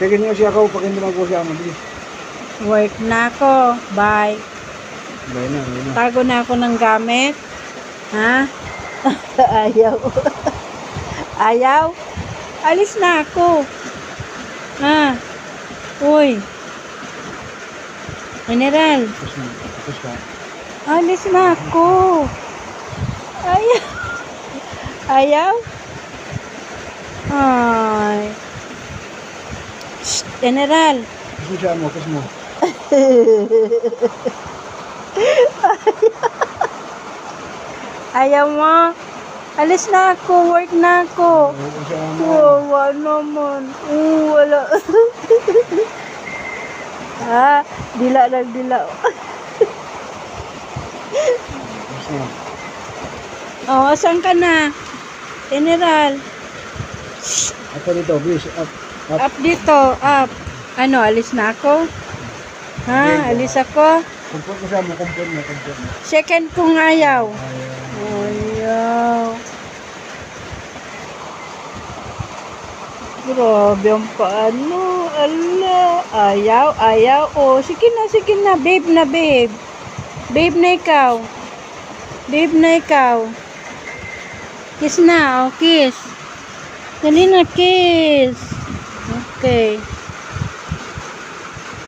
Kaya ganyan siya ako pag hindi mag-go siya mo. Work na ako. Bye. Bye na. Tago na ako ng gamit. Ha? Ayaw. Ayaw? Alis na ako. Ha? Uy. General. Tapos ka. Alis na ako. Ayaw. Ayaw? Ay. Shh, General. Tapos siya mo, tapos mo. Ayaw mo? Alis na ako. Work na ako. Tapos siya mo. Wawa naman. Wala. Dila lang dila. Tapos mo. Oh, asan ka na? General. Ako dito, please. Up. Up dito. Up. Ano, alis na ako? Ha? Alis ako? Kumpot mo siya mo, kumpot mo. Second kung ayaw. Ayaw. Grabe ang paano. Ala. Ayaw. Oh, sige na. Babe na, babe. Babe na ikaw. Babe na ikaw. Kiss na. Oh, kiss. Dali na, kiss. Okay.